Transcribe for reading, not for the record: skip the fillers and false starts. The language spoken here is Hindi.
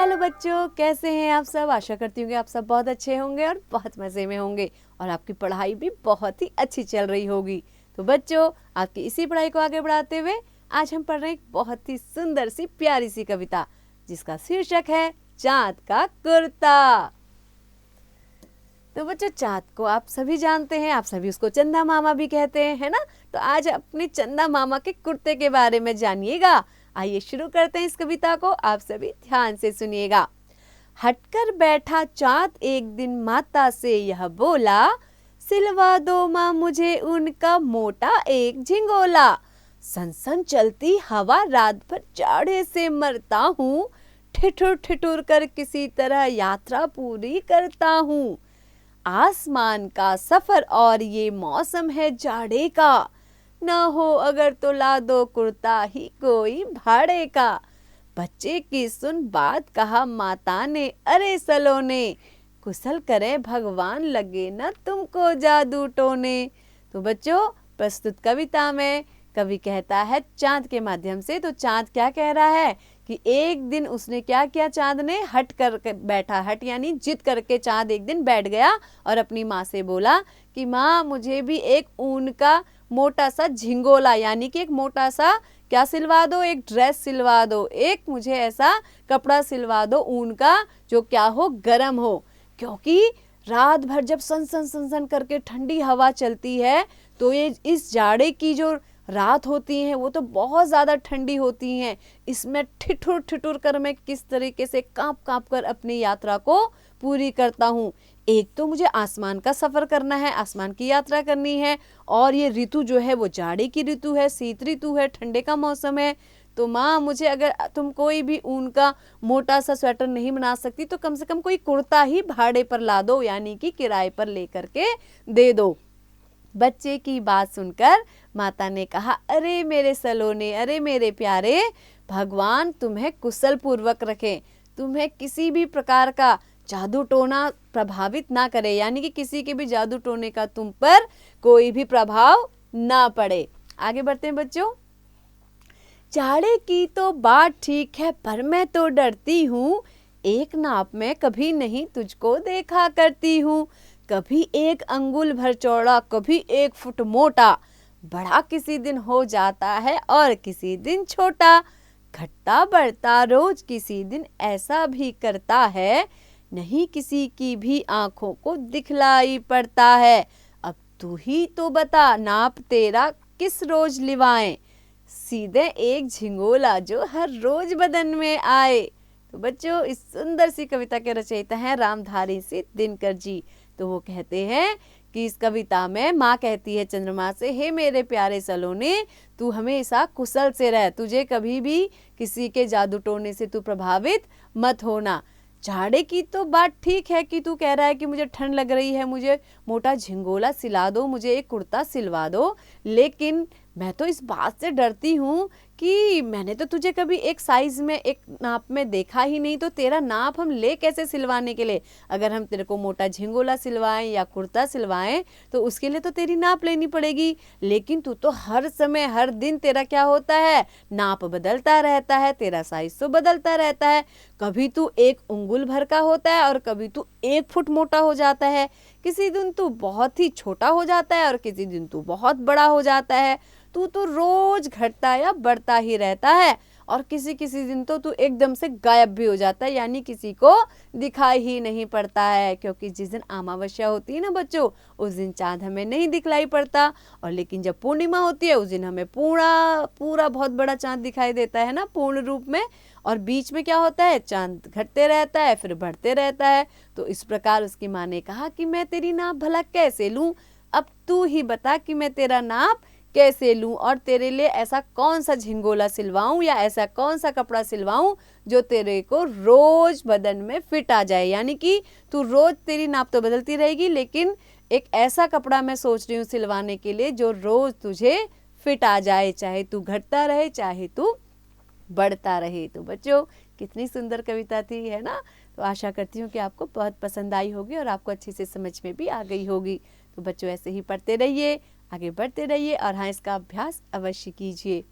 हेलो बच्चों, कैसे हैं आप सब। आशा करती हूँ कि आप सब बहुत अच्छे होंगे और बहुत मज़े में होंगे और आपकी पढ़ाई भी बहुत ही अच्छी चल रही होगी। तो बच्चों, आपकी इसी पढ़ाई को आगे बढ़ाते हुए आज हम पढ़ रहे हैं एक बहुत ही सुंदर सी प्यारी सी कविता जिसका शीर्षक है चाँद का कुर्ता। तो बच्चों, चाँद को आप सभी जानते हैं, आप सभी उसको चंदा मामा भी कहते हैं, है ना। तो आज अपने चंदा मामा के कुर्ते के बारे में जानिएगा। आइए शुरू करते हैं इस कविता को, आप सभी ध्यान से सुनिएगा। हटकर बैठा चाँद एक दिन माता से यह बोला, सिलवा दो माँ मुझे उनका मोटा एक झिंगोला। सन चलती हवा, रात भर जाड़े से मरता हूँ, ठिठुर ठिठुर कर किसी तरह यात्रा पूरी करता हूँ। आसमान का सफर और ये मौसम है जाड़े का, न हो अगर तो ला दो कुर्ता ही कोई भाड़े का। बच्चे की सुन बात, कहा माता ने अरे सलोने, कुशल करे भगवान लगे न तुमको जादू टोने। तो बच्चों, प्रस्तुत कविता में कवि कहता है चाँद के माध्यम से। तो चाँद क्या कह रहा है कि एक दिन उसने क्या किया, चाँद ने हट कर बैठा, हट यानी जिद करके चाँद एक दिन बैठ गया और अपनी माँ से बोला कि माँ मुझे भी एक ऊन का मोटा सा झिंगोला यानी कि एक मोटा सा क्या सिलवा दो, एक ड्रेस सिलवा दो, एक मुझे ऐसा कपड़ा सिलवा दो ऊन का जो क्या हो, गर्म हो। क्योंकि रात भर जब सन सन सन सन करके ठंडी हवा चलती है तो ये इस जाड़े की जो रात होती हैं वो तो बहुत ज़्यादा ठंडी होती हैं। इसमें ठिठुर ठिठुर कर मैं किस तरीके से काँप काँप कर अपनी यात्रा को पूरी करता हूँ। एक तो मुझे आसमान का सफ़र करना है, आसमान की यात्रा करनी है, और ये ऋतु जो है वो जाड़े की ऋतु है, शीत ऋतु है, ठंडे का मौसम है। तो माँ मुझे अगर तुम कोई भी ऊन का मोटा सा स्वेटर नहीं बना सकती तो कम से कम कोई कुर्ता ही भाड़े पर ला दो, यानी कि किराए पर ले करके दे दो। बच्चे की बात सुनकर माता ने कहा, अरे मेरे सलोने, अरे मेरे प्यारे, भगवान तुम्हें कुशल पूर्वक रखें, तुम्हें किसी भी प्रकार का जादू टोना प्रभावित ना करे, यानी कि किसी के भी जादू टोने का तुम पर कोई भी प्रभाव ना पड़े। आगे बढ़ते हैं बच्चों। जाड़े की तो बात ठीक है पर मैं तो डरती हूँ, एक नाप में कभी नहीं तुझको देखा करती हूँ। कभी एक अंगुल भर चौड़ा, कभी 1 फुट मोटा, बड़ा किसी दिन हो जाता है और किसी दिन छोटा। घटता बढ़ता रोज किसी दिन ऐसा भी करता है, नहीं किसी की भी आंखों को दिखलाई पड़ता है। अब तू ही तो बता नाप तेरा किस रोज लिवाएं, सीधे एक झिंगोला जो हर रोज बदन में आए। तो बच्चों, इस सुंदर सी कविता के रचयिता हैं रामधारी सिंह दिनकर जी। तो वो कहते हैं कि इस कविता में माँ कहती है चंद्रमा से, हे मेरे प्यारे सलोने, तू हमेशा कुशल से रह, तुझे कभी भी किसी के जादू टोने से तू प्रभावित मत होना। जाड़े की तो बात ठीक है कि तू कह रहा है कि मुझे ठंड लग रही है, मुझे मोटा झिंगोला सिला दो, मुझे एक कुर्ता सिलवा दो, लेकिन मैं तो इस बात से डरती हूँ कि मैंने तो तुझे कभी एक साइज में, एक नाप में देखा ही नहीं, तो तेरा नाप हम ले कैसे सिलवाने के लिए। अगर हम तेरे को मोटा झिंगोला सिलवाएं या कुर्ता सिलवाएं तो उसके लिए तो तेरी नाप लेनी पड़ेगी, लेकिन तू तो हर समय हर दिन तेरा क्या होता है, नाप बदलता रहता है, तेरा साइज तो बदलता रहता है। कभी तू 1 उंगुल भर का होता है और कभी तू 1 फुट मोटा हो जाता है, किसी दिन तू बहुत ही छोटा हो जाता है और किसी दिन तू बहुत बड़ा हो जाता है। तू तो रोज घटता या बढ़ता ही रहता है और किसी किसी दिन तो तू एकदम से गायब भी हो जाता है, यानी किसी को दिखाई ही नहीं पड़ता है। क्योंकि जिस दिन अमावस्या होती है ना बच्चों, उस दिन चाँद हमें नहीं दिखलाई पड़ता, और लेकिन जब पूर्णिमा होती है उस दिन हमें पूरा पूरा बहुत बड़ा चाँद दिखाई देता है ना, पूर्ण रूप में। और बीच में क्या होता है, चाँद घटते रहता है फिर बढ़ते रहता है। तो इस प्रकार उसकी माँ ने कहा कि मैं तेरी नाप भला कैसे लूँ, अब तू ही बता कि मैं तेरा नाप कैसे लूं और तेरे लिए ऐसा कौन सा झिंगोला सिलवाऊं या ऐसा कौन सा कपड़ा सिलवाऊं जो तेरे को रोज बदन में फिट आ जाए। यानी कि तू रोज, तेरी नाप तो बदलती रहेगी, लेकिन एक ऐसा कपड़ा मैं सोच रही हूँ सिलवाने के लिए जो रोज तुझे फिट आ जाए, चाहे तू घटता रहे चाहे तू बढ़ता रहे। तो बच्चों, कितनी सुंदर कविता थी, है ना। तो आशा करती हूँ कि आपको बहुत पसंद आई होगी और आपको अच्छे से समझ में भी आ गई होगी। तो बच्चों, ऐसे ही पढ़ते रहिए, आगे बढ़ते रहिए और हाँ, इसका अभ्यास अवश्य कीजिए।